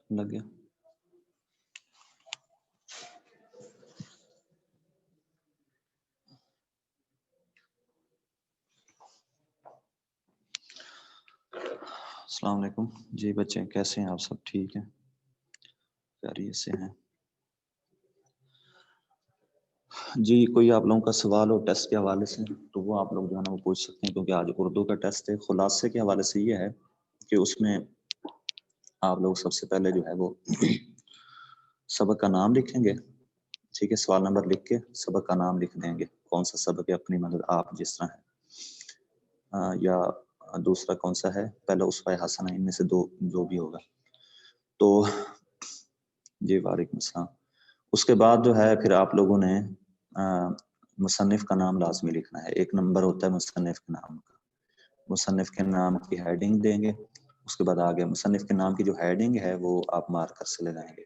لگ گیا. السلام علیکم. جی بچے کیسے ہیں آپ؟ سب ٹھیک ہیں؟ خیریت سے ہیں؟ جی کوئی آپ لوگوں کا سوال ہو ٹیسٹ کے حوالے سے تو وہ آپ لوگ جو ہے نا وہ پوچھ سکتے ہیں، کیونکہ آج اردو کا ٹیسٹ ہے. خلاصے کے حوالے سے یہ ہے کہ اس میں آپ لوگ سب سے پہلے جو ہے وہ سبق کا نام لکھیں گے. ٹھیک ہے، سوال نمبر لکھ کے سبق کا نام لکھ دیں گے، کون سا سبق ہے اپنی مدد آپ جس طرح ہے، یا دوسرا کون سا ہے، پہلا اسوہ حسنہ، ان میں سے دو جو بھی ہوگا. تو جی وعلیکم السلام. اس کے بعد جو ہے پھر آپ لوگوں نے مصنف کا نام لازمی لکھنا ہے. ایک نمبر ہوتا ہے مصنف کے نام کا. مصنف کے نام کی ہیڈنگ دیں گے، اس کے بعد آگے مصنف کے نام کی جو ہیڈنگ ہے وہ آپ مارکر سے لگائیں گے.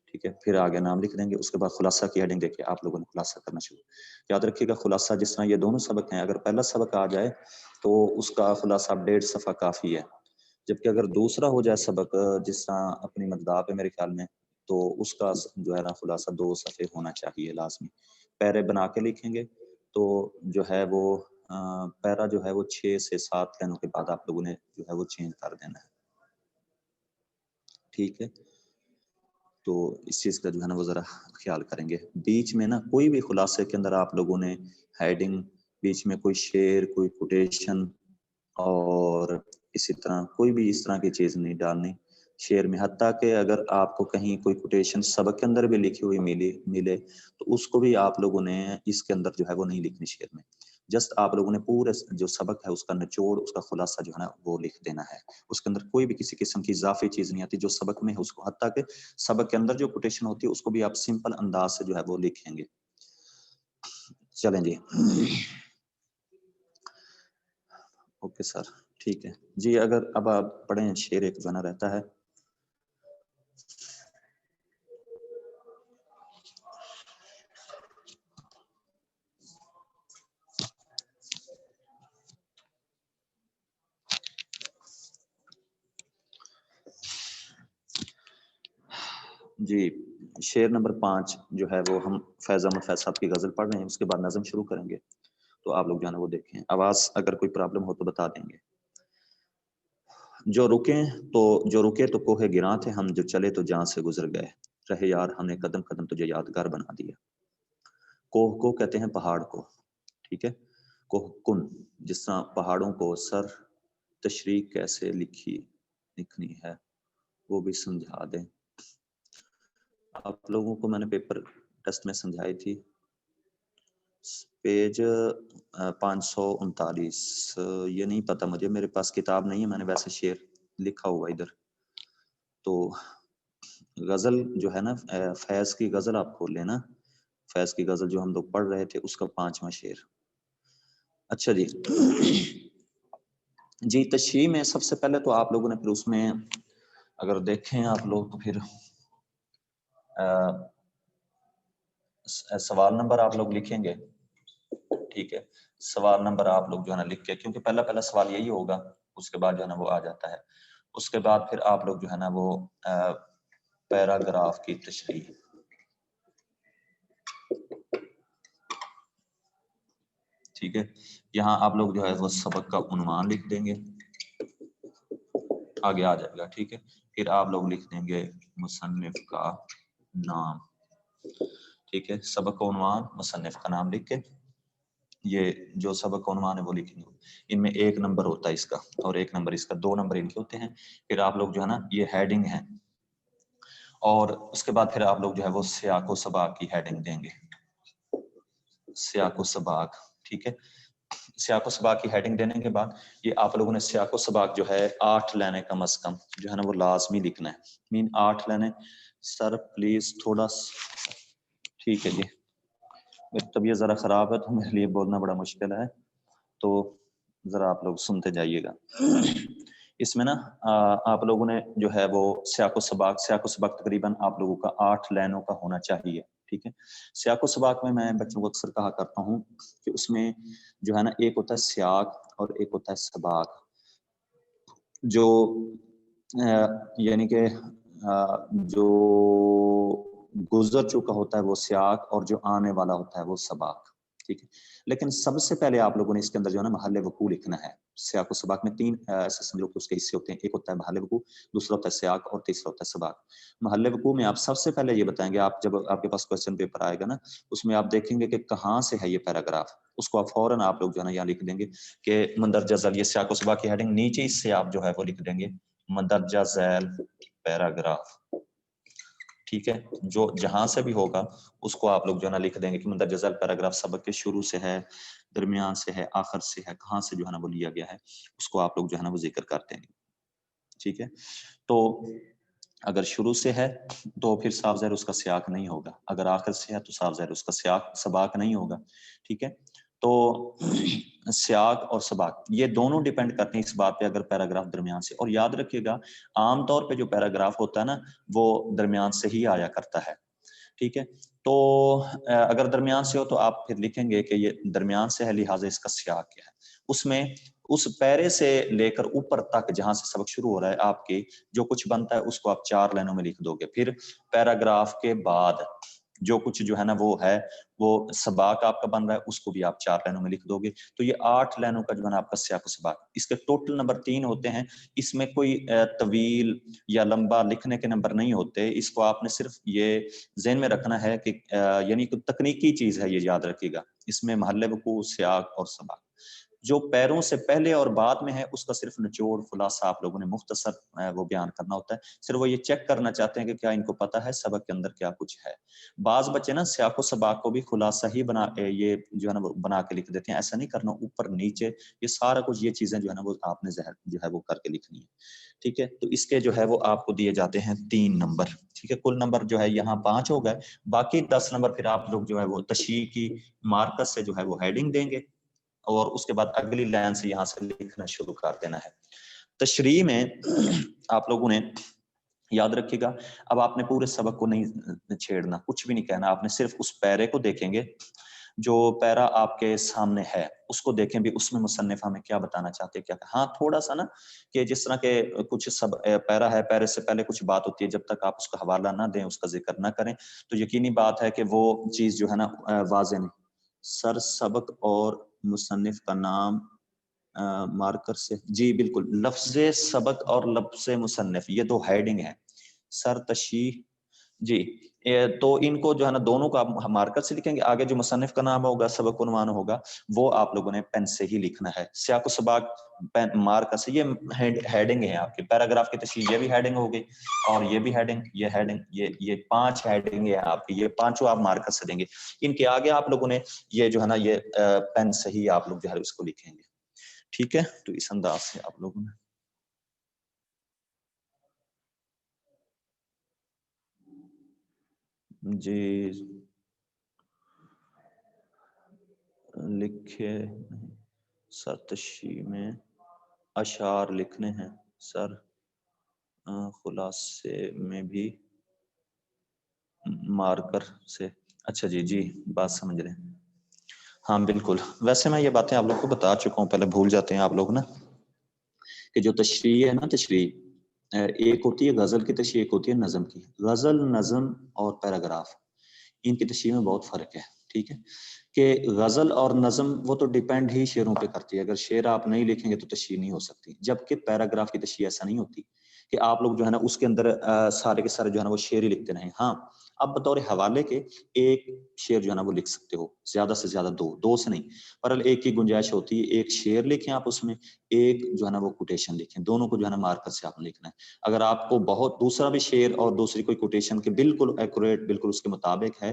ٹھیک ہے، پھر آگے نام لکھ دیں گے. اس کے بعد خلاصہ کی ہیڈنگ دیکھیں، آپ لوگوں نے خلاصہ کرنا شروع. یاد رکھیے گا خلاصہ جس طرح یہ دونوں سبق ہیں، اگر پہلا سبق آ جائے تو اس کا خلاصہ 1.5 صفحہ کافی ہے، جبکہ اگر دوسرا ہو جائے سبق جس طرح اپنی مدد ہے میرے خیال میں، تو اس کا جو ہے نا خلاصہ 2 صفحے ہونا چاہیے لازمی. پیرے بنا کے لکھیں گے تو جو ہے وہ پیرا جو ہے وہ 6 سے 7 لائنوں کے بعد آپ لوگوں نے جو ہے وہ چینج کر دینا ہے. ٹھیک ہے، تو اس چیز کا جو ہے نا وہ ذرا خیال کریں گے. بیچ میں نا کوئی بھی خلاصے کے اندر آپ لوگوں نے ہیڈنگ، بیچ میں کوئی شعر، کوئی کوٹیشن اور اسی طرح کوئی بھی اس طرح کی چیز نہیں ڈالنی شعر میں. حتیٰ کہ اگر آپ کو کہیں کوئی کوٹیشن سبق کے اندر بھی لکھی ہوئی ملے تو اس کو بھی آپ لوگوں نے اس کے اندر جو ہے وہ نہیں لکھنی شعر میں. جسٹ آپ لوگوں نے پورے جو سبق ہے اس کا نچوڑ، اس کا خلاصہ جو ہے نا وہ لکھ دینا ہے. اس کے اندر کوئی بھی کسی قسم کی اضافی چیز نہیں آتی جو سبق میں ہے اس کو. حتیٰ کہ سبق کے اندر جو کوٹیشن ہوتی ہے اس کو بھی آپ سمپل انداز سے جو ہے وہ لکھیں گے. چلیں جی، اوکے سر، ٹھیک ہے جی. اگر اب آپ پڑھیں، شعر ایک جو ہے نا رہتا ہے. جی شعر نمبر 5 جو ہے وہ ہم فیض احمد فیض صاحب کی غزل پڑھ رہے ہیں، اس کے بعد نظم شروع کریں گے. تو آپ لوگ جو ہے نا وہ دیکھیں، آواز اگر کوئی پرابلم ہو تو بتا دیں گے. جو رکے تو کوہ گراں تھے ہم، جو چلے تو جان سے گزر گئے. رہے یار ہم نے قدم قدم تجھے یادگار بنا دیا. کوہ کو کہتے ہیں پہاڑ کو. ٹھیک ہے، کوہ کن، جس طرح پہاڑوں کو سر تشریح کیسے لکھنی ہے وہ بھی سمجھا دیں. آپ لوگوں کو میں نے پیپر ٹیسٹ میں سمجھائی تھی. پیج 539. یہ نہیں پتا مجھے، میرے پاس کتاب نہیں ہے، میں نے ویسے شعر لکھا ہوا ادھر. تو غزل جو ہے نا فیض کی غزل آپ کھول لینا. فیض کی غزل جو ہم لوگ پڑھ رہے تھے اس کا 5واں شعر. اچھا جی، جی تشریح میں سب سے پہلے تو آپ لوگوں نے پھر اس میں اگر دیکھیں آپ لوگ تو پھر سوال نمبر آپ لوگ لکھیں گے. ٹھیک ہے، سوال نمبر آپ لوگ جو ہے نا لکھ کے، کیونکہ پہلا سوال یہی ہوگا، اس کے بعد جو ہے نا وہ آ جاتا ہے. اس کے بعد پھر آپ لوگ جو ہے نا وہ پیراگراف کی تشریح. ٹھیک ہے، یہاں آپ لوگ جو ہے وہ سبق کا عنوان لکھ دیں گے، آگے آ جائے گا. ٹھیک ہے، پھر آپ لوگ لکھ دیں گے مصنف کا نام. ٹھیک ہے، سبق کا عنوان، مصنف کا نام لکھ کے یہ جو سبق کا عنوان ہے وہ لکھیں گے. ان میں 1 نمبر ہوتا ہے اس کا اور 1 نمبر اس کا، 2 نمبر ان کے ہوتے ہیں. پھر آپ لوگ جو ہے نا یہ ہیڈنگ ہے، اور اس کے بعد پھر آپ لوگ جو ہے وہ سیاق و سباق کی ہیڈنگ دیں گے. سیاق و سباق، ٹھیک ہے. سیاق و سباق کی ہیڈنگ دینے کے بعد یہ آپ لوگوں نے سیاق و سباق جو ہے 8 لائنیں کم از کم جو ہے نا وہ لازمی لکھنا ہے. 8 لائنیں. سر پلیز تھوڑا ٹھیک ہے جی، میری طبیعت ذرا خراب ہے تو میرے لیے بولنا بڑا مشکل ہے، تو ذرا آپ لوگ سنتے جائیے گا. اس میں نا آپ لوگوں نے جو ہے وہ سیاق و سباق تقریباً آپ لوگوں کا 8 لائنوں کا ہونا چاہیے. ٹھیک ہے، سیاق و سباق میں بچوں کو اکثر کہا کرتا ہوں کہ اس میں جو ہے نا ایک ہوتا ہے سیاق اور ایک ہوتا ہے سباق. جو یعنی کہ جو گزر چکا ہوتا ہے وہ سیاق اور جو آنے والا ہوتا ہے وہ سباق، ٹھیک ہے. لیکن سب سے پہلے آپ لوگوں نے اس کے اندر جو ہے نا محل وقوع لکھنا ہے. سیاق و سباق میں تین ایسے سمجھو کہ اس کے حصے ہوتے ہیں. ایک ہوتا ہے محل وقوع، دوسرا ہوتا ہے سیاق اور تیسرا ہوتا ہے سباق. محل وقوع میں آپ سب سے پہلے یہ بتائیں گے، آپ جب آپ کے پاس کوسچن پیپر آئے گا نا، اس میں آپ دیکھیں گے کہ کہاں سے ہے یہ پیراگراف. اس کو آپ فوراً آپ لوگ جو ہے نا یہاں لکھ دیں گے کہ مندرجہ ذیل یہ سیاق و سباق کی ہیڈنگ نیچے اس سے آپ جو ہے وہ لکھ دیں گے مندرجہ ذیل پیراگراف. ٹھیک ہے، جو جہاں سے بھی ہوگا اس کو آپ لوگ جو ہے نا لکھ دیں گے کہ مندرجہ ذیل پیراگراف سبق کے شروع سے ہے، درمیان سے ہے، آخر سے ہے، کہاں سے جو ہے نا وہ لیا گیا ہے اس کو آپ لوگ جو ہے نا وہ ذکر کر دیں گے. ٹھیک ہے، تو اگر شروع سے ہے تو پھر صاف ظاہر اس کا سیاق نہیں ہوگا، اگر آخر سے ہے تو صاف ظاہر اس کا سیاق سباق نہیں ہوگا. ٹھیک ہے، تو سیاق اور سباق یہ دونوں ڈیپینڈ کرتے ہیں اس بات پہ اگر پیراگراف درمیان سے. اور یاد رکھیے گا عام طور پہ جو پیراگراف ہوتا ہے نا وہ درمیان سے ہی آیا کرتا ہے. ٹھیک ہے، تو اگر درمیان سے ہو تو آپ پھر لکھیں گے کہ یہ درمیان سے ہے لہٰذا اس کا سیاق کیا ہے. اس میں اس پیرے سے لے کر اوپر تک جہاں سے سبق شروع ہو رہا ہے آپ کے جو کچھ بنتا ہے اس کو آپ 4 لائنوں میں لکھ دو گے. پھر پیراگراف کے بعد جو کچھ جو ہے نا وہ ہے وہ سباق آپ کا بن رہا ہے اس کو بھی آپ 4 لائنوں میں لکھ دو گے. تو یہ 8 لائنوں کا جو ہے نا آپ کا سیاق و سباق. اس کے ٹوٹل نمبر 3 ہوتے ہیں. اس میں کوئی طویل یا لمبا لکھنے کے نمبر نہیں ہوتے. اس کو آپ نے صرف یہ ذہن میں رکھنا ہے کہ یعنی کوئی تکنیکی چیز ہے، یہ یاد رکھیے گا. اس میں محل وقوع، سیاق اور سباق جو پیروں سے پہلے اور بعد میں ہے اس کا صرف نچوڑ خلاصہ آپ لوگوں نے مختصر وہ بیان کرنا ہوتا ہے. صرف وہ یہ چیک کرنا چاہتے ہیں کہ کیا ان کو پتہ ہے سبق کے اندر کیا کچھ ہے. بعض بچے نا سیاق و سباق کو بھی خلاصہ ہی بنا یہ جو ہے نا وہ بنا کے لکھ دیتے ہیں. ایسا نہیں کرنا، اوپر نیچے یہ سارا کچھ یہ چیزیں جو ہے نا وہ آپ نے جو ہے وہ کر کے لکھنی ہے. ٹھیک ہے، تو اس کے جو ہے وہ آپ کو دیے جاتے ہیں 3 نمبر. ٹھیک ہے، کل نمبر جو ہے یہاں 5 ہو گئے. باقی 10 نمبر پھر آپ لوگ جو ہے وہ تشریح کی مارکس سے جو ہے وہ ہیڈنگ دیں گے اور اس کے بعد اگلی لائن سے یہاں سے لکھنا شروع کر دینا ہے. تشریح میں آپ لوگوں نے یاد رکھیے گا اب آپ نے پورے سبق کو نہیں چھیڑنا، کچھ بھی نہیں کہنا. آپ نے صرف اس پیرے کو دیکھیں گے جو پیرا آپ کے سامنے ہے اس کو دیکھیں بھی اس میں مصنف ہمیں کیا بتانا چاہتے ہیں. کیا ہاں تھوڑا سا نا کہ جس طرح کے کچھ سب پیرا ہے، پیرے سے پہلے کچھ بات ہوتی ہے، جب تک آپ اس کا حوالہ نہ دیں، اس کا ذکر نہ کریں تو یقینی بات ہے کہ وہ چیز جو ہے نا واضح نہیں. سر سبق اور مصنف کا نام مارکر سے، جی بالکل، لفظ سبق اور لفظ مصنف یہ 2 ہیڈنگ ہے. سر تشریح جی، تو ان کو جو ہے نا دونوں کو آپ مارکر سے لکھیں گے. آگے جو مصنف کا نام ہوگا، سبق عنوان ہوگا، وہ آپ لوگوں نے پین سے ہی لکھنا ہے. سیاق و سباق مارکر سے. یہ ہیڈنگ ہے آپ کے پیراگراف کی تشریح، یہ بھی ہیڈنگ ہو گئی اور یہ بھی ہیڈنگ، یہ ہیڈنگ، یہ 5 ہیڈنگ ہے آپ کی. یہ 5 آپ مارکر سے دیں گے. ان کے آگے آپ لوگوں نے یہ جو ہے نا یہ پین سے ہی آپ لوگ جو ہے اس کو لکھیں گے. ٹھیک ہے، تو اس انداز سے آپ لوگوں نے جی لکھے سر تشریح میں اشعار لکھنے ہیں. سر خلاصے میں بھی مارکر سے. اچھا جی جی بات سمجھ رہے ہیں. ہاں بالکل، ویسے میں یہ باتیں آپ لوگ کو بتا چکا ہوں، پہلے بھول جاتے ہیں آپ لوگ نا کہ جو تشریح ہے نا، تشریح ایک ہوتی ہے غزل کی تشریح، ایک ہوتی ہے نظم کی. غزل، نظم اور پیراگراف ان کی تشریح میں بہت فرق ہے. ٹھیک ہے، کہ غزل اور نظم وہ تو ڈیپینڈ ہی شعروں پہ کرتی ہے. اگر شعر آپ نہیں لکھیں گے تو تشریح نہیں ہو سکتی. جبکہ پیراگراف کی تشریح ایسا نہیں ہوتی کہ آپ لوگ جو ہے نا اس کے اندر سارے کے سارے جو ہے نا وہ شعر ہی لکھتے رہیں. ہاں اب بطور حوالے کے ایک شعر جو ہے نا وہ لکھ سکتے ہو، زیادہ سے زیادہ 2 سے نہیں، پر ایک کی گنجائش ہوتی ہے. ایک شعر لکھیں آپ، اس میں ایک جو ہے نا وہ کوٹیشن لکھیں. دونوں کو جو ہے نا مارکر سے آپ نے لکھنا ہے. اگر آپ کو بہت دوسرا بھی شعر اور دوسری کوئی کوٹیشن کے بالکل ایکوریٹ، بالکل اس کے مطابق ہے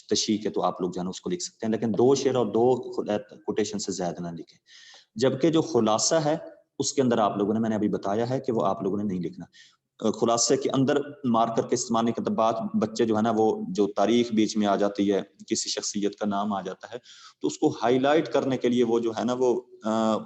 تشریح کے، تو آپ لوگ جو ہے نا اس کو لکھ سکتے ہیں. لیکن 2 شعر اور 2 کوٹیشن سے زیادہ نہ لکھیں. جبکہ جو خلاصہ ہے اس کے اندر آپ لوگوں نے، میں نے ابھی بتایا ہے کہ وہ آپ لوگوں نے نہیں لکھنا. خلاصے کے اندر مارکر کے استعمال کے بعد بچے جو ہے نا وہ جو تاریخ بیچ میں آ جاتی ہے، کسی شخصیت کا نام آ جاتا ہے، تو اس کو ہائی لائٹ کرنے کے لیے وہ جو ہے نا وہ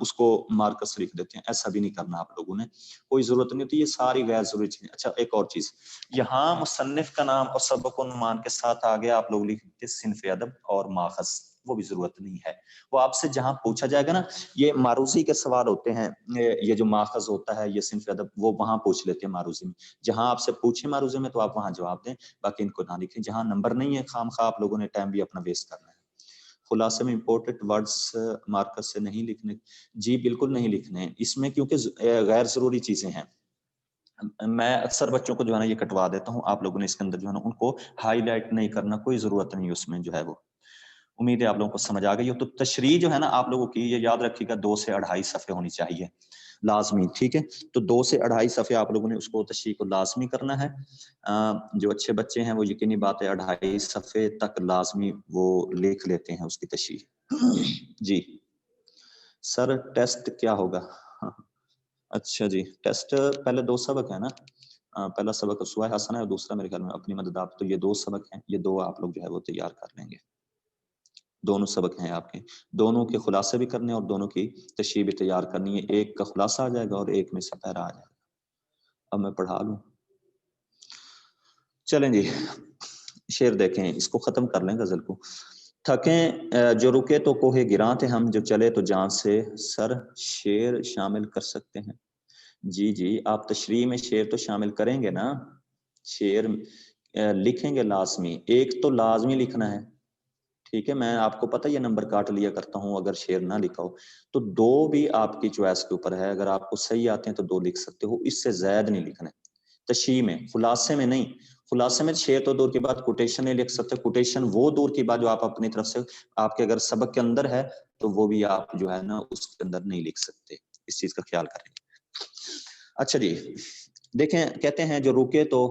اس کو مارکر سے لکھ دیتے ہیں. ایسا بھی نہیں کرنا آپ لوگوں نے، کوئی ضرورت نہیں ہوتی. یہ ساری غیر ضروری چیزیں. اچھا ایک اور چیز، یہاں مصنف کا نام اور سبق عنوان کے ساتھ آگے آپ لوگ لکھتے صنف ادب اور ماخذ. وہ بھی ضرورت نہیں ہے. وہ آپ سے جہاں پوچھا جائے گا نا, یہ معروضی کے سوال ہوتے ہیں, یہ جو ماخذ ہوتا ہے یہ صنف ادب, وہ وہاں پوچھ لیتے ہیں معروضی میں. جہاں آپ سے پوچھیں معروضی میں تو آپ وہاں جواب دیں, باقی ان کو نہ لکھیں. جہاں نمبر نہیں ہے خام خواہ آپ لوگوں نے ٹائم بھی اپنا ویسٹ کرنا ہے. خلاصے میں امپورٹنٹ ورڈز مارکر سے نہیں لکھنے, جی بالکل نہیں لکھنے اس میں, کیونکہ غیر ضروری چیزیں ہیں. میں اکثر بچوں کو جو ہے نا یہ کٹوا دیتا ہوں, آپ لوگوں نے اس کے اندر جو ہے نا ان کو ہائی لائٹ نہیں کرنا, کوئی ضرورت نہیں اس میں جو ہے وہ. امید ہے آپ لوگوں کو سمجھ آ گئی ہو. تو تشریح جو ہے نا آپ لوگوں کی یہ یاد رکھیے گا 2 سے 2.5 صفحے ہونی چاہیے لازمی, ٹھیک ہے. تو 2 سے 2.5 صفحے آپ لوگوں نے اس کو تشریح کو لازمی کرنا ہے. جو اچھے بچے ہیں وہ یقینی بات ہے 2.5 صفحے تک لازمی وہ لکھ لیتے ہیں اس کی تشریح. جی سر ٹیسٹ کیا ہوگا؟ اچھا جی, ٹیسٹ پہلے 2 سبق ہے نا, پہلا سبق اسوہ حسنہ ہے اور دوسرا میرے خیال میں اپنی مدد آپ. تو یہ 2 سبق ہیں, یہ 2 آپ لوگ جو ہے وہ تیار کر لیں گے. دونوں سبق ہیں آپ کے, دونوں کے خلاصے بھی کرنے اور دونوں کی تشریح بھی تیار کرنی ہے. ایک کا خلاصہ آ جائے گا اور ایک میں سے پیرا آ جائے گا. اب میں پڑھا لوں, چلیں جی شعر دیکھیں, اس کو ختم کر لیں غزل کو. تھکیں جو رکے تو کوہ گراں تھے ہم, جو چلے تو جان سے. سر شعر شامل کر سکتے ہیں؟ جی جی آپ تشریح میں شعر تو شامل کریں گے نا, شعر لکھیں گے لازمی, ایک تو لازمی لکھنا ہے, ٹھیک ہے. میں آپ کو پتہ یہ نمبر کاٹ لیا کرتا ہوں اگر شعر نہ لکھا ہو تو. 2 بھی آپ کی چوائس کے اوپر ہے, اگر آپ کو صحیح آتے ہیں تو 2 لکھ سکتے ہو, اس سے زائد نہیں لکھنا ہے تشریح میں. خلاصے میں نہیں, خلاصے میں شعر تو دور کی بات, کوٹیشن نہیں لکھ سکتے. کوٹیشن وہ دور کی بات جو آپ اپنی طرف سے, آپ کے اگر سبق کے اندر ہے تو وہ بھی آپ جو ہے نا اس کے اندر نہیں لکھ سکتے, اس چیز کا خیال کریں. اچھا جی دیکھیں, کہتے ہیں جو رکے تو,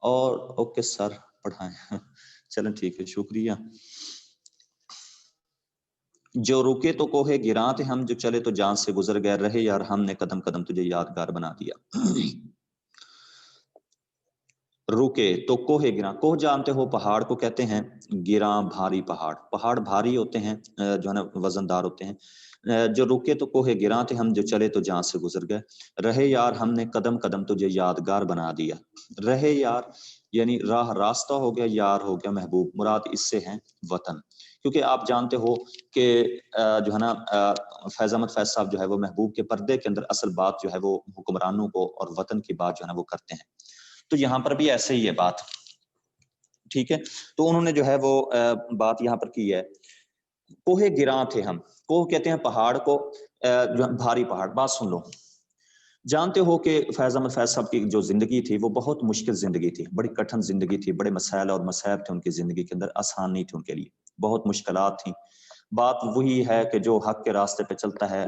اور اوکے سر پڑھائیں, چلیں ٹھیک ہے شکریہ. جو رکے تو کوہ گراں تھے ہم, جو چلے تو جان سے گزر گئے. رہے یار ہم نے قدم قدم تجھے یادگار بنا دیا. رکے تو کوہ گراں, کوہ جانتے ہو پہاڑ کو کہتے ہیں, گراں بھاری پہاڑ, پہاڑ بھاری ہوتے ہیں جو ہے نا وزن دار ہوتے ہیں. جو رکے تو کوہ گراں تھے ہم, جو چلے تو جان سے گزر گئے. رہے یار ہم نے قدم قدم تجھے یادگار بنا دیا. رہے یار یعنی راہ راستہ ہو گیا, یار ہو گیا محبوب, مراد اس سے ہیں وطن. کیونکہ آپ جانتے ہو کہ جو ہے نا فیض احمد فیض صاحب جو ہے وہ محبوب کے پردے کے اندر اصل بات جو ہے وہ حکمرانوں کو اور وطن کی بات جو ہے نا وہ کرتے ہیں. تو یہاں پر بھی ایسے ہی ہے بات, ٹھیک ہے. تو انہوں نے جو ہے وہ بات یہاں پر کی ہے, کوہ گراں تھے ہم, کوہ کہتے ہیں پہاڑ کو, جو بھاری پہاڑ. بات سن لو, جانتے ہو کہ فیض احمد فیض صاحب کی جو زندگی تھی وہ بہت مشکل زندگی تھی, بڑی کٹھن زندگی تھی, بڑے مسائل اور مصائب تھے ان کی زندگی کے اندر, آسان نہیں تھی ان کے لیے, بہت مشکلات تھیں. بات وہی ہے کہ جو حق کے راستے پہ چلتا ہے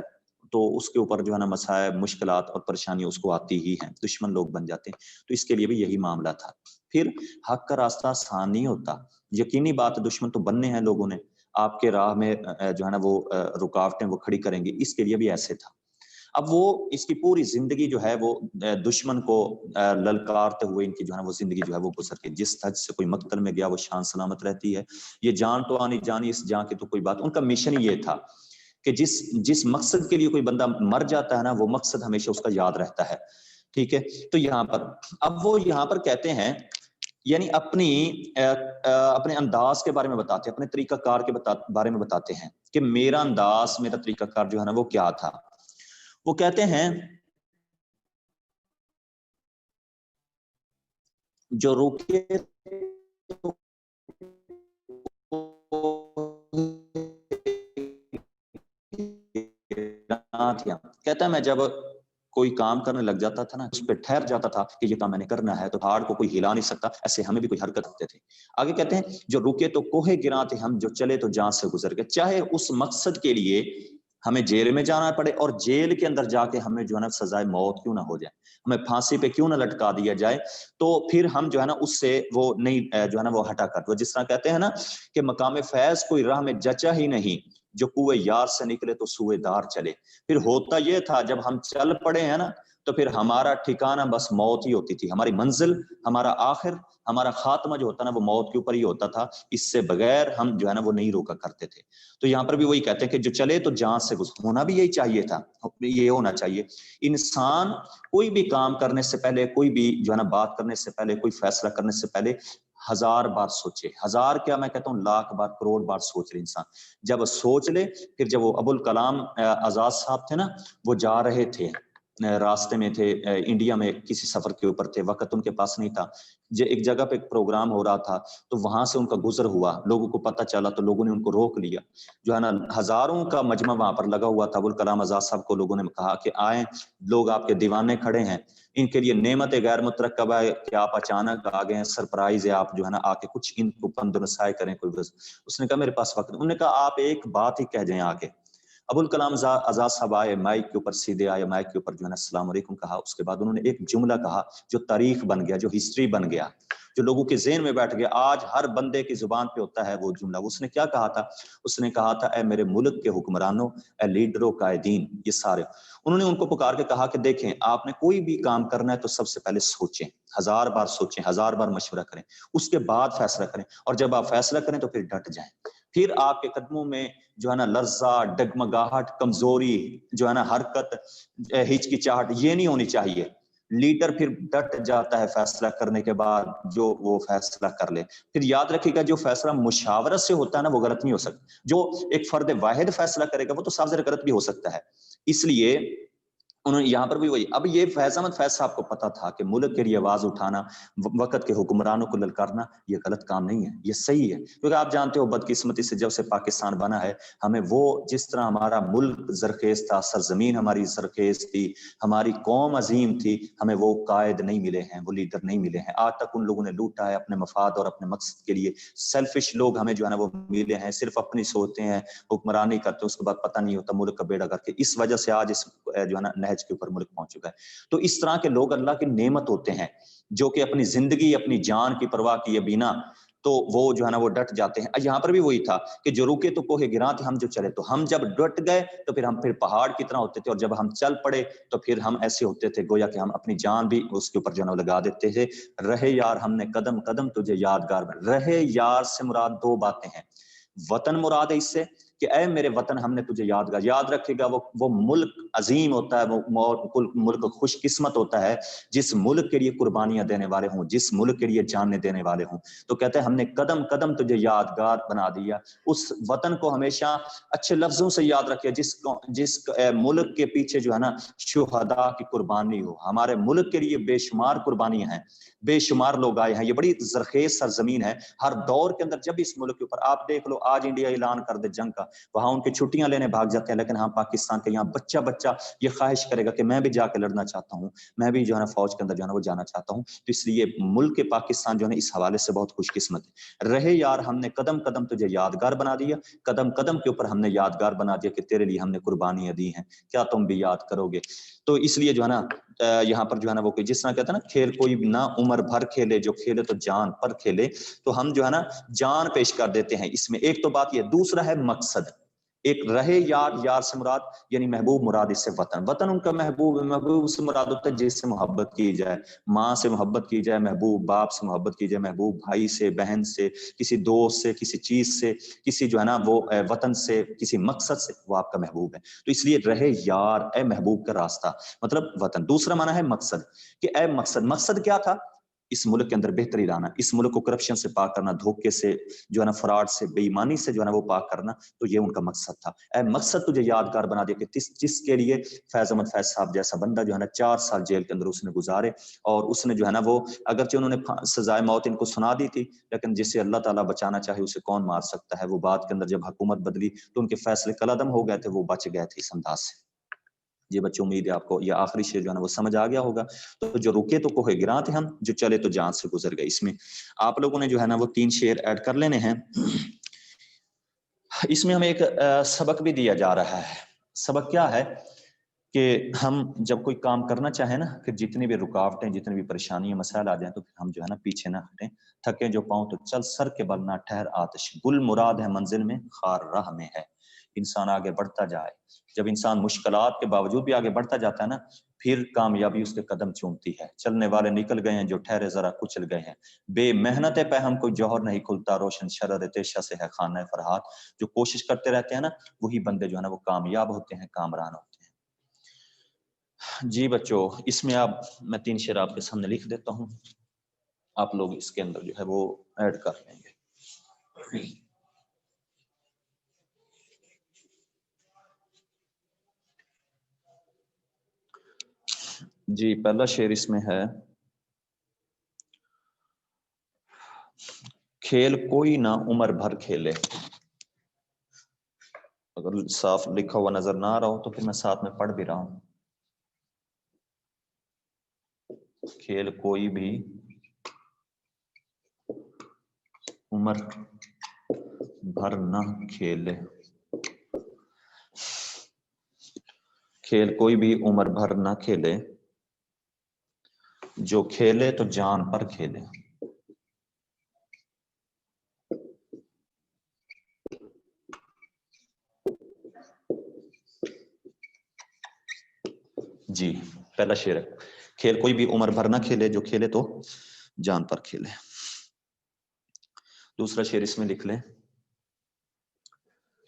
تو اس کے اوپر جو ہے نا مسائب, مشکلات اور پریشانیاں اس کو آتی ہی ہیں, دشمن لوگ بن جاتے ہیں. تو اس کے لیے بھی یہی معاملہ تھا. پھر حق کا راستہ آسان نہیں ہوتا, یقینی بات, دشمن تو بننے ہیں لوگوں نے, آپ کے راہ میں جو ہے نا وہ رکاوٹیں وہ کھڑی کریں گے, اس کے لیے بھی ایسے تھا. اب وہ اس کی پوری زندگی جو ہے وہ دشمن کو للکارتے ہوئے ان کی جو ہے نا وہ زندگی جو ہے وہ گزر کے, جس حج سے کوئی مقتل میں گیا وہ شان سلامت رہتی ہے, یہ جان تو آنی جانی, اس جان کی تو کوئی بات. ان کا مشن یہ تھا کہ جس مقصد کے لیے کوئی بندہ مر جاتا ہے نا, وہ مقصد ہمیشہ اس کا یاد رہتا ہے, ٹھیک ہے. تو یہاں پر اب وہ یہاں پر کہتے ہیں, یعنی اپنے انداز کے بارے میں بتاتے ہیں, اپنے طریقہ کار کے بارے میں بتاتے ہیں کہ میرا انداز, میرا طریقہ کار جو ہے نا وہ کیا تھا. وہ کہتے ہیں جو رکے کہتا ہے میں جب کوئی کام کرنے لگ جاتا تھا نا, اس پہ ٹھہر جاتا تھا کہ یہ کام میں نے کرنا ہے, تو پہاڑ کو کوئی ہلا نہیں سکتا, ایسے ہمیں بھی کوئی حرکت کرتے تھے. آگے کہتے ہیں جو رکے تو کوہ گراں تھے ہم, جو چلے تو جان سے گزر گئے. چاہے اس مقصد کے لیے ہمیں جیل میں جانا پڑے, اور جیل کے اندر جا کے ہمیں جو ہے نا سزائے موت کیوں نہ ہو جائے, ہمیں پھانسی پہ کیوں نہ لٹکا دیا جائے, تو پھر ہم جو ہے نا اس سے وہ نہیں جو ہے نا وہ ہٹا کر. وہ جس طرح کہتے ہیں نا کہ مقام فیض کوئی راہ میں جچا ہی نہیں, جو کوئے یار سے نکلے تو سوئے دار چلے. پھر ہوتا یہ تھا جب ہم چل پڑے ہیں نا, تو پھر ہمارا ٹھکانہ بس موت ہی ہوتی تھی, ہماری منزل, ہمارا آخر, ہمارا خاتمہ جو ہوتا نا وہ موت کے اوپر ہی ہوتا تھا. اس سے بغیر ہم جو ہے نا وہ نہیں روکا کرتے تھے. تو یہاں پر بھی وہی کہتے ہیں کہ جو چلے تو جان سے ہونا بھی یہی چاہیے تھا, یہ ہونا چاہیے. انسان کوئی بھی کام کرنے سے پہلے, کوئی بھی جو ہے نا بات کرنے سے پہلے, کوئی فیصلہ کرنے سے پہلے 1000 بار سوچے، 1000 کیا میں کہتا ہوں لاکھ بار، کروڑ بار سوچ لے انسان. جب سوچ لے پھر جب وہ ابوالکلام آزاد صاحب تھے نا، وہ جا رہے تھے راستے میں تھے، انڈیا میں کسی سفر کے اوپر تھے، وقت ان کے پاس نہیں تھا. ایک جگہ پہ ایک پروگرام ہو رہا تھا تو وہاں سے ان کا گزر ہوا، لوگوں کو پتہ چلا تو لوگوں نے ان کو روک لیا. جو ہے نا ہزاروں کا مجمع وہاں پر لگا ہوا تھا. ابوالکلام آزاد صاحب کو لوگوں نے کہا کہ آئیں، لوگ آپ کے دیوانے کھڑے ہیں، ان کے لیے نعمت غیر مترقبہ ہے کہ آپ اچانک آ گئے ہیں، سرپرائز ہے، آپ جو ہے نا آ کے کچھ ان کو پند نسائے کریں کوئی وجہ. اس نے کہا میرے پاس وقت. انہوں نے کہا آپ ایک بات ہی کہہ جائیں آگے. ابوالکلام آزاد صاحب آئے، مائک کے اوپر سیدھے آئے، مائک کے اوپر جو ہے نا السلام علیکم کہا. اس کے بعد انہوں نے ایک جملہ کہا جو تاریخ بن گیا، جو ہسٹری بن گیا، جو لوگوں کے ذہن میں بیٹھ گیا. آج ہر بندے کی زبان پہ ہوتا ہے وہ جملہ. اس نے کیا کہا تھا؟ اس نے کہا تھا اے میرے ملک کے حکمرانوں، اے لیڈروں، قائدین، یہ سارے. انہوں نے ان کو پکار کے کہا کہ دیکھیں آپ نے کوئی بھی کام کرنا ہے تو سب سے پہلے سوچیں، 1000 بار سوچیں، 1000 بار مشورہ کریں، اس کے بعد فیصلہ کریں. اور جب آپ فیصلہ کریں تو پھر ڈٹ جائیں. پھر آپ کے قدموں میں جو ہے نا لرزہ، ڈگمگاہٹ، کمزوری، جو ہے نا حرکت، ہچکچاہٹ یہ نہیں ہونی چاہیے. لیڈر پھر ڈٹ جاتا ہے فیصلہ کرنے کے بعد جو وہ فیصلہ کر لے. پھر یاد رکھیے گا جو فیصلہ مشاورت سے ہوتا ہے نا وہ غلط نہیں ہو سکتا. جو ایک فرد واحد فیصلہ کرے گا وہ تو صاف ظاہر غلط بھی ہو سکتا ہے. اس لیے انہوں نے یہاں پر بھی وہی. اب یہ فیض احمد فیض صاحب کو پتا تھا کہ ملک کے لیے آواز اٹھانا، وقت کے حکمرانوں کو للکارنا یہ غلط کام نہیں ہے، یہ صحیح ہے. کیونکہ آپ جانتے ہو بدقسمتی سے جب سے پاکستان بنا ہے، ہمیں وہ جس طرح ہمارا ملک زرخیز تھا، سرزمین ہماری زرخیز تھی، ہماری قوم عظیم تھی، ہمیں وہ قائد نہیں ملے ہیں، وہ لیڈر نہیں ملے ہیں. آج تک ان لوگوں نے لوٹا ہے اپنے مفاد اور اپنے مقصد کے لیے. سیلفش لوگ ہمیں جو ہے نا وہ ملے ہیں، صرف اپنی سوچتے ہیں، حکمرانی کرتے، اس کے بعد پتہ نہیں ہوتا ملک کا بیڑا کر کے. اس وجہ سے آج اس جو ہے نا نہج کے اوپر ملک پہنچ چکا ہے. تو اس طرح کے لوگ اللہ کی نعمت ہوتے ہیں جو کہ اپنی زندگی، اپنی جان کی پرواہ کیے بنا تو وہ جو ہے نا وہ ڈٹ جاتے ہیں. یہاں پر بھی وہی تھا کہ جو رکے تو کوہ گراں تھے، ہم جو چلے تو ہم جب ڈٹ گئے تو پھر ہم پہاڑ کی طرح ہوتے تھے، اور جب ہم چل پڑے تو پھر ہم ایسے ہوتے تھے گویا کہ ہم اپنی جان بھی اس کے اوپر جو ہے نا لگا دیتے تھے. رہے یار ہم نے قدم قدم تجھے یادگار بنا. رہے یار سے مراد دو باتیں ہیں. وطن مراد ہے اس سے کہ اے میرے وطن ہم نے تجھے یادگار. یاد رکھے گا وہ ملک عظیم ہوتا ہے، وہ ملک خوش قسمت ہوتا ہے جس ملک کے لیے قربانیاں دینے والے ہوں، جس ملک کے لیے جانیں دینے والے ہوں. تو کہتے ہیں ہم نے قدم قدم تجھے یادگار بنا دیا. اس وطن کو ہمیشہ اچھے لفظوں سے یاد رکھے جس ملک کے پیچھے جو ہے نا شہداء کی قربانی ہو. ہمارے ملک کے لیے بے شمار قربانیاں ہیں، بے شمار لوگ آئے ہیں. یہ بڑی زرخیز سرزمین ہے. ہر دور کے اندر جب اس ملک کے اوپر آپ دیکھ لو، آج انڈیا اعلان کر دے جنگ کا، وہاں ان کی چھٹیاں لینے بھاگ جاتے ہیں، لیکن ہاں پاکستان کے یہاں بچہ بچہ یہ خواہش کرے گا کہ میں بھی جا کے لڑنا چاہتا ہوں، میں بھی جو ہے نا فوج کے اندر جو ہے نا وہ جانا چاہتا ہوں. تو اس لیے ملک پاکستان جو ہے نا اس حوالے سے بہت خوش قسمت ہے. رہے یار ہم نے قدم قدم تجھے یادگار بنا دیا. قدم قدم کے اوپر ہم نے یادگار بنا دیا کہ تیرے لیے ہم نے قربانیاں دی ہیں، کیا تم بھی یاد کرو گے. تو اس لیے جو ہے نا یہاں پر جو ہے نا وہ جس طرح کہتے ہیں نا کھیل کوئی نہ عمر بھر کھیلے، جو کھیلے تو جان پر کھیلے. تو ہم جو ہے نا جان پیش کر دیتے ہیں اس میں. ایک تو بات یہ، دوسرا ہے مقصد. ایک رہے یار، یار سے مراد یعنی محبوب، مراد اس سے وطن. وطن ان کا محبوب ہے. محبوب سے مراد ہوتا ہے جس سے محبت کی جائے، ماں سے محبت کی جائے محبوب، باپ سے محبت کی جائے محبوب، بھائی سے، بہن سے، کسی دوست سے، کسی چیز سے، کسی جو ہے نا وہ وطن سے، کسی مقصد سے، وہ آپ کا محبوب ہے. تو اس لیے رہے یار اے محبوب کا راستہ مطلب وطن. دوسرا معنی ہے مقصد کہ اے مقصد. مقصد کیا تھا؟ اس ملک کے اندر بہتری لانا، اس ملک کو کرپشن سے پاک کرنا، دھوکے سے جو ہے نا، فراڈ سے، بے ایمانی سے جو ہے نا وہ پاک کرنا. تو یہ ان کا مقصد تھا. اے مقصد تجھے یادگار بنا دیا کہ جس کے لیے فیض احمد فیض صاحب جیسا بندہ جو ہے نا 4 سال جیل کے اندر اس نے گزارے، اور اس نے جو ہے نا وہ اگرچہ انہوں نے سزائے موت ان کو سنا دی تھی، لیکن جسے اللہ تعالیٰ بچانا چاہے اسے کون مار سکتا ہے. وہ بات کے اندر جب حکومت بدلی تو ان کے فیصلے کالعدم ہو گئے تھے، وہ بچ گئے تھے اس انداز سے. جی بچوں، امید ہے آپ کو یہ آخری شعر جو ہے نا وہ سمجھ آ گیا ہوگا. تو جو رکے تو کوہ گراں تھے ہم، جو چلے تو جان سے گزر گئے. اس میں آپ لوگوں نے جو ہے نا وہ 3 شعر ایڈ کر لینے ہیں. اس میں ہمیں ایک سبق بھی دیا جا رہا ہے. سبق کیا ہے کہ ہم جب کوئی کام کرنا چاہیں نا، پھر جتنی بھی رکاوٹیں، جتنی بھی پریشانیاں، مسائل آ جائیں تو پھر ہم جو ہے نا پیچھے نہ ہٹیں. تھکے جو پاؤں تو چل، سر کے بل نہ ٹھہر آتش، گل مراد ہے منزل میں، خار راہ میں ہے. انسان آگے بڑھتا جائے. جب انسان مشکلات کے باوجود بھی آگے بڑھتا جاتا ہے نا، پھر کامیابی اس کے قدم چومتی ہے. چلنے والے نکل گئے ہیں، جو ٹھہرے ذرا کچل گئے ہیں. بے محنت پہ ہم کوئی جوہر نہیں کھلتا، روشن شرر تیشہ سے ہے خانہ فرحات. جو کوشش کرتے رہتے ہیں نا، وہی بندے جو ہے نا وہ کامیاب ہوتے ہیں، کامران ہوتے ہیں. جی بچوں، اس میں اب میں 3 شعر آپ کے سامنے لکھ دیتا ہوں. آپ لوگ اس کے اندر جو ہے وہ ایڈ کر لیں گے. جی پہلا شعر اس میں ہے، کھیل کوئی نہ عمر بھر کھیلے. اگر صاف لکھا ہوا نظر نہ آ رہا ہو تو پھر میں ساتھ میں پڑھ بھی رہا ہوں. کھیل کوئی بھی عمر بھر نہ کھیلے. کھیل کوئی بھی عمر بھر نہ کھیلے، جو کھیلے تو جان پر کھیلے. جی پہلا شعر ہے، کھیل کوئی بھی عمر بھر نہ کھیلے، جو کھیلے تو جان پر کھیلے. دوسرا شعر اس میں لکھ لیں،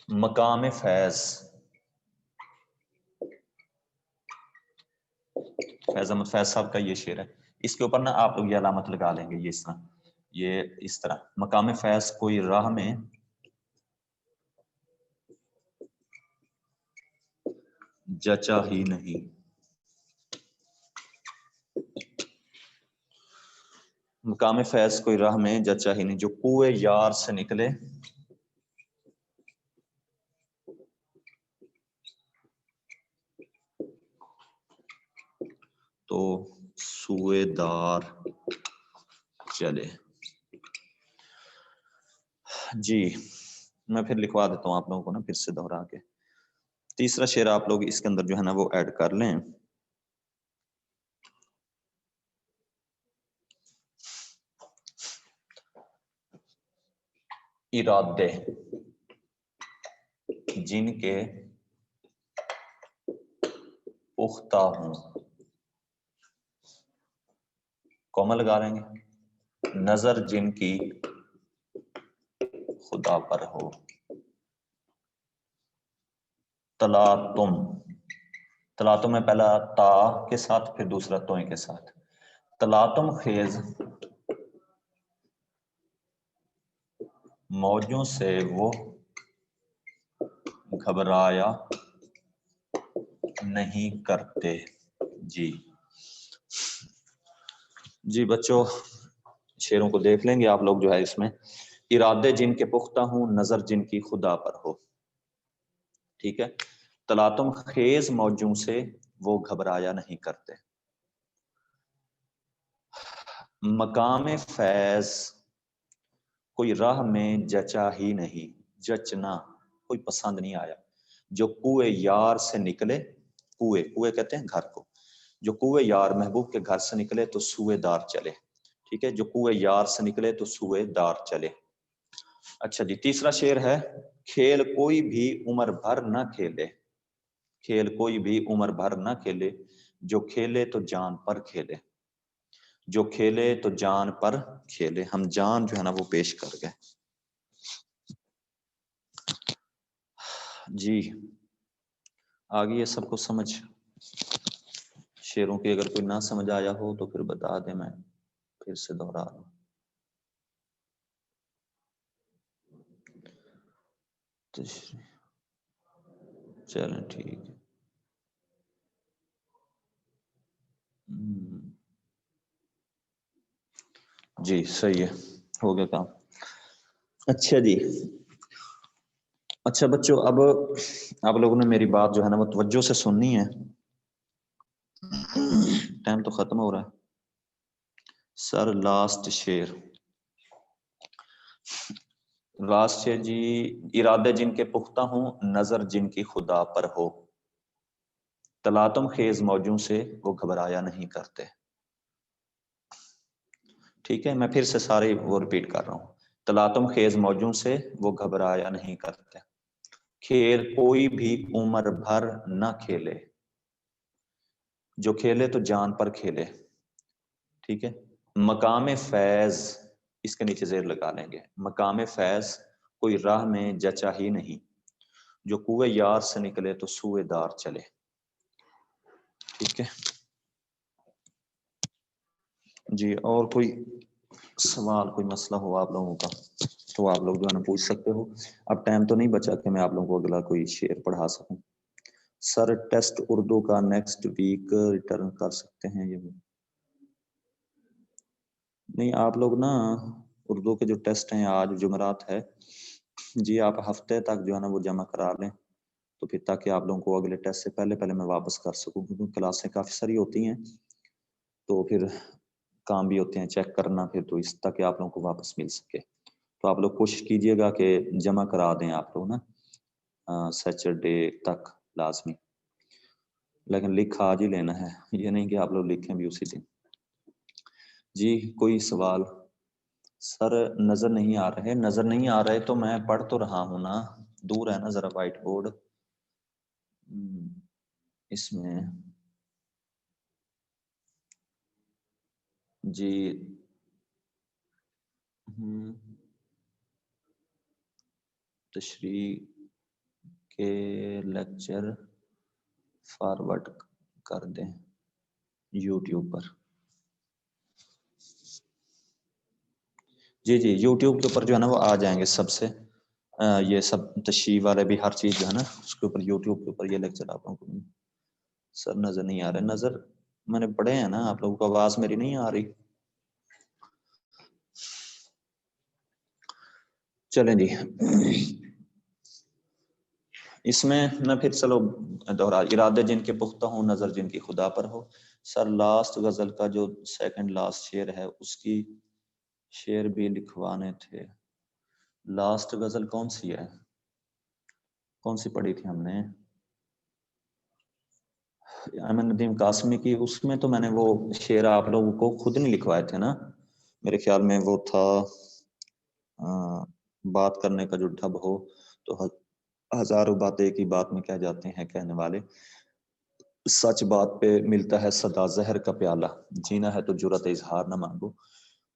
مقام فیض. فیض احمد فیض صاحب کا یہ شعر ہے. اس کے اوپر نا آپ لوگ یہ علامت لگا لیں گے، یہ اس طرح، مقام فیض کوئی راہ میں جچا ہی نہیں. مقام فیض کوئی راہ میں جچا ہی نہیں، جو کوئے یار سے نکلے تو سوئے دار چلے. جی میں پھر لکھوا دیتا ہوں آپ لوگوں کو نا پھر سے دوہرا کے. تیسرا شعر آپ لوگ اس کے اندر جو ہے نا وہ ایڈ کر لیں، ارادے جن کے پختہ ہوں، کوما لگا لیں گے، نظر جن کی خدا پر ہو. تلاتم، تلاتم میں پہلا تا کے ساتھ پھر دوسرا توئیں کے ساتھ. تلاتم خیز موجوں سے وہ گھبرایا نہیں کرتے. جی بچوں شعروں کو دیکھ لیں گے آپ لوگ جو ہے اس میں، ارادے جن کے پختہ ہوں، نظر جن کی خدا پر ہو. ٹھیک ہے، تلاتم خیز موجوں سے وہ گھبرایا نہیں کرتے. مقام فیض کوئی راہ میں جچا ہی نہیں، جچنا کوئی پسند نہیں آیا. جو کوئے یار سے نکلے، کوئے کہتے ہیں گھر کو، جو کوئے یار محبوب کے گھر سے نکلے تو سوئے دار چلے. ٹھیک ہے، جو کوئے یار سے نکلے تو سوئے دار چلے. اچھا جی تیسرا شعر ہے، کھیل کوئی بھی عمر بھر نہ کھیلے. کھیل کوئی بھی عمر بھر نہ کھیلے، جو کھیلے تو جان پر کھیلے. جو کھیلے تو جان پر کھیلے. ہم جان جو ہے نا وہ پیش کر گئے. جی آگے یہ سب کو سمجھ، شعروں کی اگر کوئی نہ سمجھ آیا ہو تو پھر بتا دیں، میں پھر سے دوہرا رہا ہوں. چلیں ٹھیک ہے. جی صحیح ہے، ہو گیا کام. اچھا جی، اچھا بچوں اب آپ لوگوں نے میری بات جو ہے نا وہ توجہ سے سننی ہے. ٹائم تو ختم ہو رہا ہے سر. لاسٹ شعر جی، ارادے جن کے پختہ ہوں، نظر جن کی خدا پر ہو. تلاتم خیز موجوں سے وہ گھبرایا نہیں کرتے. ٹھیک ہے، میں پھر سے سارے وہ ریپیٹ کر رہا ہوں. تلاتم خیز موجوں سے وہ گھبرایا نہیں کرتے. کھیل کوئی بھی عمر بھر نہ کھیلے، جو کھیلے تو جان پر کھیلے. ٹھیک ہے، مقام فیض اس کے نیچے زیر لگا لیں گے. مقام فیض کوئی راہ میں جچا ہی نہیں، جو کوئے یار سے نکلے تو سوئے دار چلے. ٹھیک ہے جی، اور کوئی سوال کوئی مسئلہ ہو آپ لوگوں کا تو آپ لوگ جو ہے نا پوچھ سکتے ہو. اب ٹائم تو نہیں بچا کہ میں آپ لوگوں کو اگلا کوئی شعر پڑھا سکوں. سر ٹیسٹ اردو کا نیکسٹ ویک ریٹرن کر سکتے ہیں؟ یہ نہیں، آپ لوگ نا اردو کے جو ٹیسٹ ہیں آج جمعرات ہے جی، آپ ہفتے تک جو ہے نا وہ جمع کرا لیں تو پھر تاکہ آپ لوگوں کو اگلے ٹیسٹ سے پہلے میں واپس کر سکوں، کیونکہ کلاسیں کافی ساری ہوتی ہیں تو پھر کام بھی ہوتے ہیں چیک کرنا، پھر تو اس تک آپ لوگوں کو واپس مل سکے. تو آپ لوگ کوشش کیجئے گا کہ جمع کرا دیں آپ لوگ نا سیچرڈے تک لازمی، لیکن لکھ آج ہی لینا ہے، یہ نہیں کہ آپ لوگ لکھیں بھی اسی دن. جی کوئی سوال؟ سر نظر نہیں آ رہے تو میں پڑھ تو رہا ہوں نا، دور ہے نا ذرا وائٹ بورڈ اس میں. جی تشریح کے لیکچر فارورڈ کر دیں یوٹیوب پر. جی یوٹیوب کے اوپر جو ہے نا وہ آ جائیں گے سب سے، یہ سب تشریح والے بھی ہر چیز جو ہے نا اس کے اوپر یوٹیوب کے اوپر یہ لیکچر آپ لوگوں کو. سر نظر نہیں آ رہے، نظر میں نے پڑھے ہیں نا، آپ لوگوں کو آواز میری نہیں آ رہی؟ چلیں جی اس میں پھر چلو دوہرا، ارادے جن کے پختہ ہوں نظر جن کی خدا پر ہو. سر لاسٹ غزل کا جو سیکنڈ لاسٹ شعر ہے اس کی شعر بھی لکھوانے تھے. لاسٹ غزل کون سی ہے، کون سی پڑھی تھی ہم نے؟ احمد ندیم قاسمی کی. اس میں تو میں نے وہ شعر آپ لوگوں کو خود نہیں لکھوائے تھے نا، میرے خیال میں وہ تھا بات کرنے کا جو ڈھب ہو تو ہزاروں باتیں ایک ہی بات میں کہہ جاتے ہیں کہنے والے، سچ بات پہ ملتا ہے صدا زہر کا پیالہ، جینا ہے تو جرأت اظہار نہ مانگو.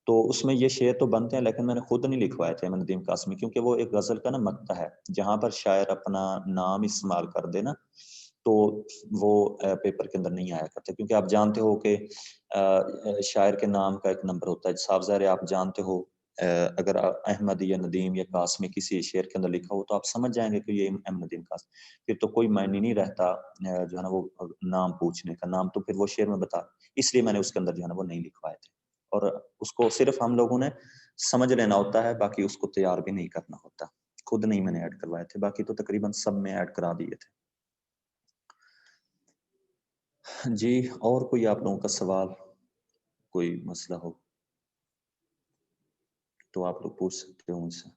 تو اس میں یہ شعر تو بنتے ہیں لیکن میں نے خود نہیں لکھوائے تھے احمد ندیم قاسمی، کیونکہ وہ ایک غزل کا نا مقطع ہے جہاں پر شاعر اپنا نام استعمال کر دے نا تو وہ پیپر کے اندر نہیں آیا کرتے، کیونکہ آپ جانتے ہو کہ شاعر کے نام کا ایک نمبر ہوتا ہے. صاف ظاہر ہے آپ جانتے ہو اگر احمد یا ندیم یا قاسمی کسی شعر کے اندر لکھا ہو تو آپ سمجھ جائیں گے کہ یہ احمد ندیم قاسمی، پھر تو کوئی معنی نہیں رہتا جو ہے نا وہ نام پوچھنے کا. نام تو پھر وہ شعر میں بتا، اس لیے میں نے اس کے اندر جو ہے نا وہ نہیں لکھوائے تھے، اور اس کو صرف ہم لوگوں نے سمجھ لینا ہوتا ہے، باقی اس کو تیار بھی نہیں کرنا ہوتا. خود نہیں میں نے ایڈ کروائے تھے، باقی تو تقریباً سب میں ایڈ کرا دیے تھے. جی اور کوئی آپ لوگوں کا سوال، کوئی مسئلہ ہو تو آپ لوگ پوچھ سکتے ہو مجھ سے.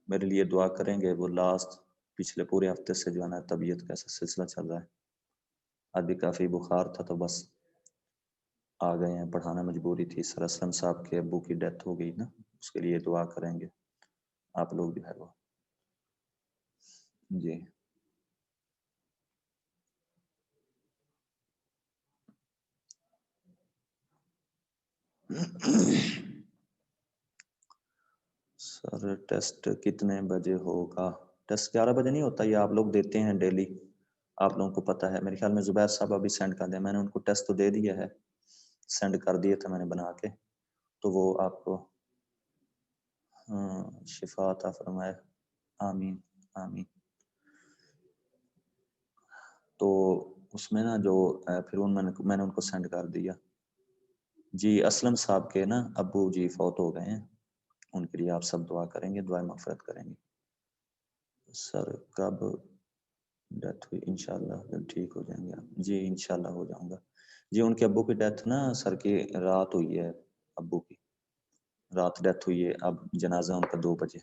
میرے لیے دعا کریں گے. وہ لاسٹ پچھلے پورے ہفتے سے جو ہے نا طبیعت کا سلسلہ چل رہا ہے، آج بھی کافی بخار تھا تو بس آ گئے ہیں، پڑھانا مجبوری تھی. سر اسلم صاحب کے ابو کی ڈیتھ ہو گئی نا، اس کے لیے دعا کریں گے آپ لوگ جو ہے وہ. جی سر ٹیسٹ کتنے بجے ہوگا؟ ٹیسٹ 11 بجے نہیں ہوتا، یہ آپ لوگ دیتے ہیں ڈیلی، آپ لوگوں کو پتہ ہے. میرے خیال میں زبیر صاحب ابھی سینڈ کر دیں، میں نے ان کو ٹیسٹ تو دے دیا ہے، سینڈ کر دیے تھے میں نے بنا کے، تو وہ آپ کو شفا عطا فرمائے. آمین آمین. تو اس میں نا جو پھر میں نے ان کو سینڈ کر دیا. جی اسلم صاحب کے نا ابو جی فوت ہو گئے ہیں، ان کے لیے آپ سب دعا کریں گے، دعائیں مغفرت کریں گے. سر کب ڈیتھ ہوئی؟ انشاءاللہ جب ٹھیک ہو جائیں گے آپ. جی انشاءاللہ ہو جاؤں گا. جی ان کے ابو کی ڈیتھ نا سر کی رات ہوئی ہے، ابو کی رات ڈیتھ ہوئی ہے، اب جنازہ ان کا 2 بجے.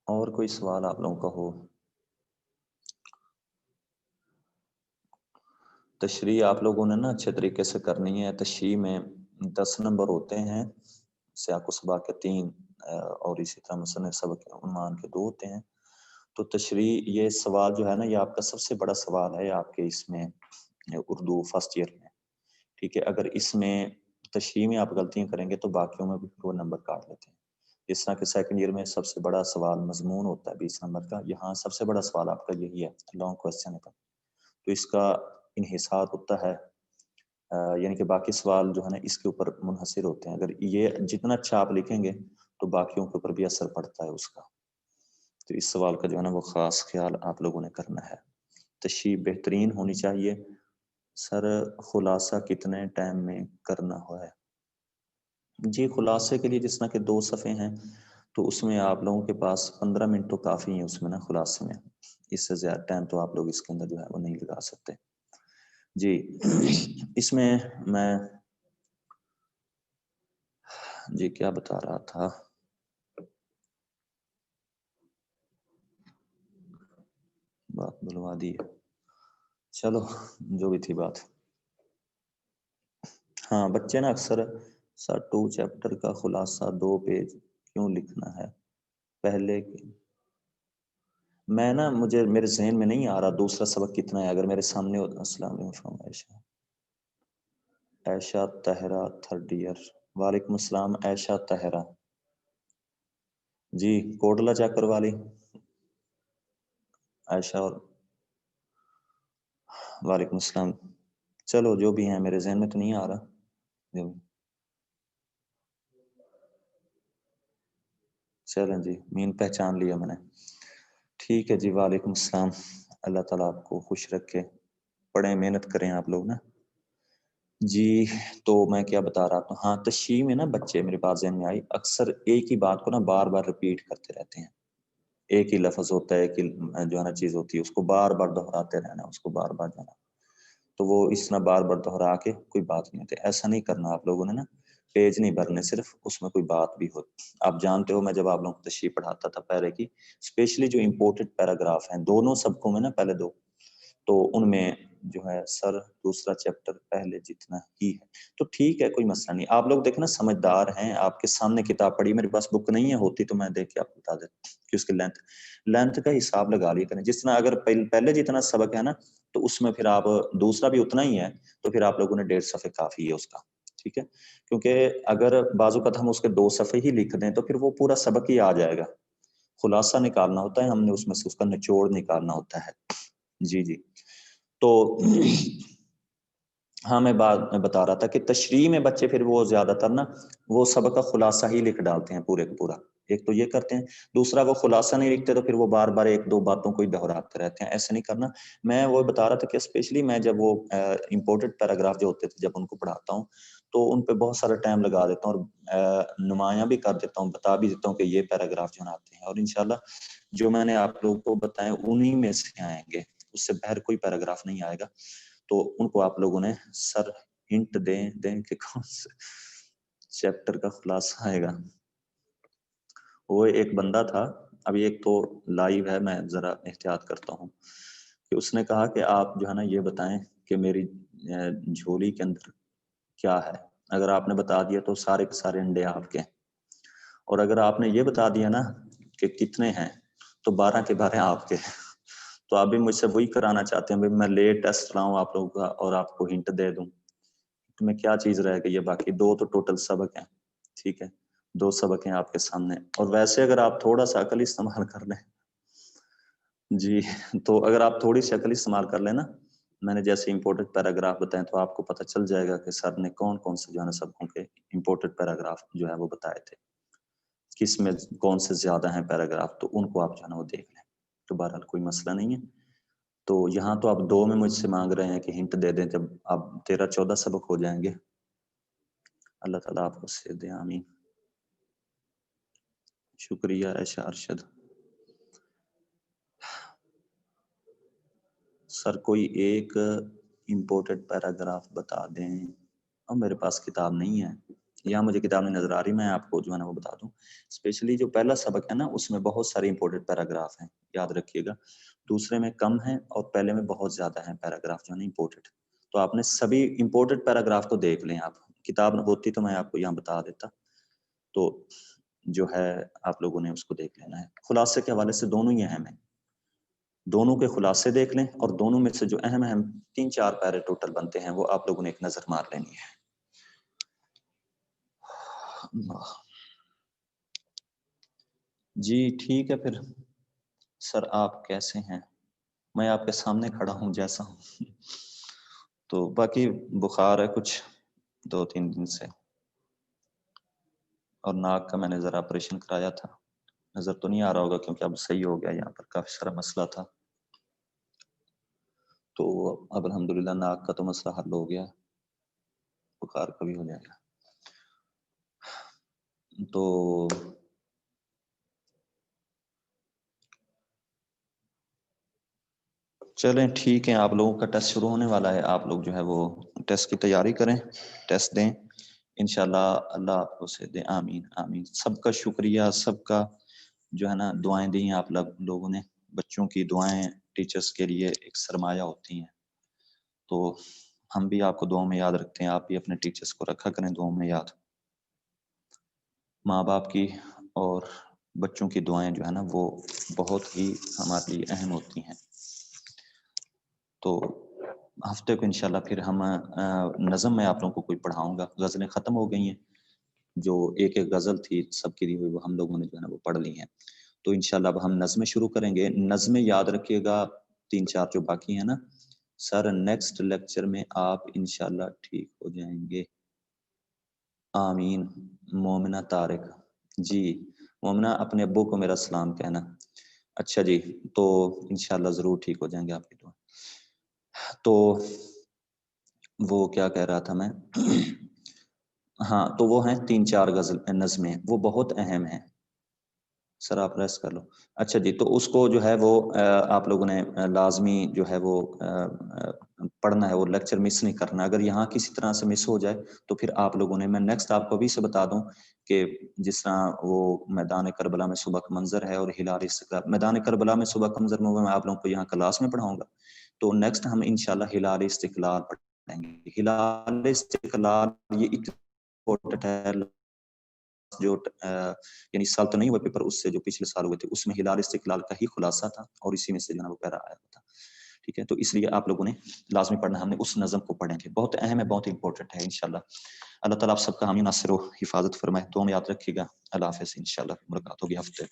اور کوئی سوال آپ لوگوں کا ہو؟ تشریح آپ لوگوں نے نا اچھے طریقے سے کرنی ہے. تشریح میں 10 نمبر ہوتے ہیں، سیاق و سباق کے 3 اور اسی طرح مصنف سبق کے عنوان کے 2 ہوتے ہیں. تو تشریح یہ سوال جو ہے نا یہ آپ کا سب سے بڑا سوال ہے آپ کے اس میں اردو فرسٹ ایئر میں، ٹھیک ہے، اگر اس میں تشریح میں آپ غلطیاں کریں گے تو باقیوں میں بھی وہ نمبر کاٹ لیتے ہیں. جس طرح کہ سیکنڈ ایئر میں سب سے بڑا سوال مضمون ہوتا ہے 20 نمبر کا، یہاں سب سے بڑا سوال آپ کا یہی ہے لانگ کویسچن ہے. تو اس کا انحصار ہوتا ہے یعنی کہ باقی سوال جو ہے نا اس کے اوپر منحصر ہوتے ہیں. اگر یہ جتنا اچھا آپ لکھیں گے تو باقیوں کے اوپر بھی اثر پڑتا ہے اس کا. تو اس سوال کا جو ہے نا وہ خاص خیال آپ لوگوں نے کرنا ہے. تشریح بہترین ہونی چاہیے. سر خلاصہ کتنے ٹائم میں کرنا ہے؟ جی خلاصے کے لیے جس طرح کہ 2 صفحے ہیں تو اس میں آپ لوگوں کے پاس 15 منٹ تو کافی ہیں اس میں نا خلاصے میں. اس سے زیادہ ٹائم تو آپ لوگ اس کے اندر جو ہے وہ نہیں لگا سکتے. جی اس میں جی کیا بتا رہا تھا، بات بلوا دی. چلو جو بھی تھی بات. ہاں بچے نا اکثر سر 2 چیپٹر کا خلاصہ 2 پیج کیوں لکھنا ہے پہلے میں نا مجھے میرے ذہن میں نہیں آ رہا دوسرا سبق کتنا ہے. اگر میرے سامنے السلام علیکم عائشہ طاہرہ 3rd ایئر. وعلیکم السلام عائشہ طاہرہ. جی کوٹلا چیک کروا لی عائشہ. اور وعلیکم السلام. چلو جو بھی ہیں میرے ذہن میں تو نہیں آ رہا. چلیں جی مین پہچان لیا میں نے. ٹھیک ہے جی وعلیکم السلام. اللہ تعالیٰ آپ کو خوش رکھے. پڑھیں محنت کریں آپ لوگ نا. جی تو میں کیا بتا رہا تھا، ہاں تشریح میں نا بچے میرے پاس ذہن میں آئی اکثر ایک ہی بات کو نا بار بار رپیٹ کرتے رہتے ہیں. ایک ہی لفظ ہوتا ہے کہ جو ہے نا چیز ہوتی ہے اس کو بار بار دہراتے رہنا، اس کو بار بار جانا. تو وہ اس طرح بار بار دہرا کے کوئی بات نہیں ہوتی. ایسا نہیں کرنا آپ لوگوں نے نا. پیج نہیں بھرنے، صرف اس میں کوئی بات بھی ہو. آپ جانتے ہو میں جب آپ لوگوں کو تشریح پڑھاتا تھا پہلے کی، اسپیشلی جو امپورٹنٹ پیراگراف ہیں دونوں سبقوں میں نا پہلے 2، تو ان میں جو ہے سر دوسرا چیپٹر پہلے جتنا ہی ہے تو ٹھیک ہے کوئی مسئلہ نہیں. آپ لوگ دیکھنا سمجھدار ہیں، آپ کے سامنے کتاب پڑھی. میرے پاس بک نہیں ہے، ہوتی تو میں دیکھ کے آپ کو بتا دیتا کہ اس کی لینتھ کا حساب لگا لیا کریں. جس طرح اگر پہلے جتنا سبق ہے نا تو اس میں پھر آپ دوسرا بھی اتنا ہی ہے تو پھر آپ لوگوں نے 1.5 صفحے کافی ہے اس کا. ٹھیک ہے، کیونکہ اگر بعض اوقات ہم اس کے 2 صفحے ہی لکھ دیں تو پھر وہ پورا سبق ہی آ جائے گا. خلاصہ نکالنا ہوتا ہے ہم نے، اس میں سے اس کا نچوڑ نکالنا ہوتا ہے. جی جی تو ہاں میں بتا رہا تھا کہ تشریح میں بچے پھر وہ زیادہ تر نا وہ سبق کا خلاصہ ہی لکھ ڈالتے ہیں پورے کا پورا. ایک تو یہ کرتے ہیں، دوسرا وہ خلاصہ نہیں لکھتے تو پھر وہ بار بار 1-2 باتوں کو ہی دہراتے رہتے ہیں. ایسے نہیں کرنا. میں وہ بتا رہا تھا کہ اسپیشلی میں جب وہ امپورٹنٹ پیراگراف جو ہوتے تھے جب ان کو پڑھاتا ہوں تو ان پہ بہت سارا ٹائم لگا دیتا ہوں اور نمایاں بھی کر دیتا ہوں، بتا بھی دیتا ہوں کہ یہ پیراگراف جو آتے ہیں. اور انشاءاللہ جو میں نے آپ لوگوں کو بتایا انہی میں سے آئیں گے، اس سے باہر کوئی پیراگراف نہیں آئے گا. تو ان کو آپ لوگوں نے سر ہنٹ دیں کہ کون سے چیپٹر کا خلاصہ آئے گا. وہ ایک بندہ تھا، ابھی ایک تو لائیو ہے میں ذرا احتیاط کرتا ہوں، کہ اس نے کہا کہ آپ جو ہے نا یہ بتائیں کہ میری جھولی کے اندر کیا ہے. اگر آپ نے بتا دیا تو سارے کے سارے انڈے آپ کے، اور اگر آپ نے یہ بتا دیا نا کہ کتنے ہیں تو 12 کے 12 آپ کے. تو آپ بھی مجھ سے وہی کرانا چاہتے ہیں میں لیٹ ٹیسٹ لاؤں آپ لوگوں کا اور آپ کو ہنٹ دے دوں. تو میں کیا چیز رہ گئی ہے؟ باقی 2 تو ٹوٹل سبق ہیں. ٹھیک ہے 2 سبق ہیں آپ کے سامنے. اور ویسے اگر آپ تھوڑا سا عقل استعمال کر لیں جی، تو اگر آپ تھوڑی سی عقل استعمال کر لیں نا، میں نے جیسے امپورٹنٹ پیراگراف بتائیں تو آپ کو پتہ چل جائے گا کہ سر نے کون کون سے جو ہے نا سبقوں کے امپورٹنٹ پیراگراف جو ہے وہ بتائے تھے، کس میں کون سے زیادہ ہیں پیراگراف، تو ان کو آپ جو ہے نا وہ دیکھ لیں. تو بہرحال کوئی مسئلہ نہیں ہے. تو یہاں تو آپ 2 میں مجھ سے مانگ رہے ہیں کہ ہنٹ دے دیں، جب آپ 13-14 سبق ہو جائیں گے. اللہ تعالیٰ آپ کو صحت دے، آمین. شکریہ عائشہ ارشد. سر کوئی ایک امپورٹنٹ پیراگراف بتا دیں. اب میرے پاس کتاب نہیں ہے، یا مجھے کتاب نہیں نظر آ رہی، میں آپ کو جو ہے نا وہ بتا دوں. اسپیشلی جو پہلا سبق ہے نا اس میں بہت سارے امپورٹنٹ پیراگراف ہیں، یاد رکھیے گا. دوسرے میں کم ہیں اور پہلے میں بہت زیادہ ہیں پیراگراف جو ہے نا امپورٹنٹ. تو آپ نے سبھی امپورٹنٹ پیراگراف کو دیکھ لیں. آپ کتاب ہوتی تو میں آپ کو یہاں بتا دیتا. تو جو ہے آپ لوگوں نے اس کو دیکھ لینا ہے. خلاصے کے حوالے سے دونوں ہی اہم ہیں. دونوں کے خلاصے دیکھ لیں اور دونوں میں سے جو اہم 3-4 پیرے ٹوٹل بنتے ہیں وہ آپ لوگوں نے ایک نظر مار لینی ہے. جی ٹھیک ہے پھر سر آپ کیسے ہیں؟ میں آپ کے سامنے کھڑا ہوں جیسا ہوں. تو باقی بخار ہے کچھ 2-3 دن سے، اور ناک کا میں نے ذرا آپریشن کرایا تھا. نظر تو نہیں آ رہا ہوگا کیونکہ اب صحیح ہو گیا، یہاں پر کافی سارا مسئلہ تھا. تو اب الحمدللہ ناک کا تو مسئلہ حل ہو گیا، بخار کا بھی ہو جائے گا. تو چلیں ٹھیک ہے، آپ لوگوں کا ٹیسٹ شروع ہونے والا ہے. آپ لوگ جو ہے وہ ٹیسٹ کی تیاری کریں، ٹیسٹ دیں انشاءاللہ. اللہ آپ کو سے دے. آمین آمین. سب کا شکریہ، سب کا جو ہے نا دعائیں دی ہیں آپ لوگوں نے. بچوں کی دعائیں ٹیچرز کے لیے ایک سرمایہ ہوتی ہیں، تو ہم بھی آپ کو دعاؤں میں یاد رکھتے ہیں. آپ بھی اپنے ٹیچرز کو رکھا کریں دعاؤں میں یاد. ماں باپ کی اور بچوں کی دعائیں جو ہے نا وہ بہت ہی ہمارے لیے اہم ہوتی ہیں. تو ہفتے کو انشاءاللہ پھر ہم نظم میں آپ لوگوں کو کوئی پڑھاؤں گا. غزلیں ختم ہو گئی ہیں، جو ایک ایک غزل تھی سب کی دی ہوئی وہ ہم لوگوں نے جو ہے نا وہ پڑھ لی ہیں. تو انشاءاللہ اب ہم نظمیں شروع کریں گے. نظمیں یاد رکھیے گا 3-4 جو باقی ہیں نا سر، نیکسٹ لیکچر میں آپ انشاءاللہ ٹھیک ہو جائیں گے. آمین. مومنہ طارق جی، مومنہ اپنے ابو کو میرا سلام کہنا. اچھا جی، تو انشاءاللہ ضرور ٹھیک ہو جائیں گے آپ کی دعا. تو وہ کیا کہہ رہا تھا میں ہاں، تو وہ ہیں 3-4 نظمیں، وہ بہت اہم ہیں. سر آپ ریسٹ کر لو. اچھا جی، تو اس کو جو ہے وہ آپ لوگوں نے لازمی جو ہے وہ پڑھنا ہے، وہ لیکچر مس نہیں کرنا. اگر یہاں کسی طرح سے مس ہو جائے تو پھر آپ لوگوں نے، میں نیکسٹ آپ کو ابھی سے بتا دوں کہ جس طرح وہ میدان کربلا میں صبح کا منظر ہے اور ہلال استقلال، میدان کربلا میں صبح کا منظر میں آپ لوگوں کو یہاں کلاس میں پڑھاؤں گا. تو نیکسٹ ہم انشاءاللہ ہلال استقلال پڑھیں گے. ہلال استقلال یہ امپورٹنٹ ہے، جو یعنی اس سال تو نہیں ہوئے پیپر، اس سے جو پچھلے سال ہوئے تھے اس میں ہلال استقلال کا ہی خلاصہ تھا اور اسی میں سے جو ہے وہ پیرا آیا تھا. ٹھیک ہے، تو اس لیے آپ لوگوں نے لازمی پڑھنا. ہم نے اس نظم کو پڑھیں گے، بہت اہم ہے، بہت امپورٹنٹ ہے انشاءاللہ. اللہ تعالیٰ آپ سب کا حامی ناصر و حفاظت فرمائے. دعا میں یاد رکھیے گا. اللہ حافظ. انشاءاللہ ملاقات ہوگی ہفتے.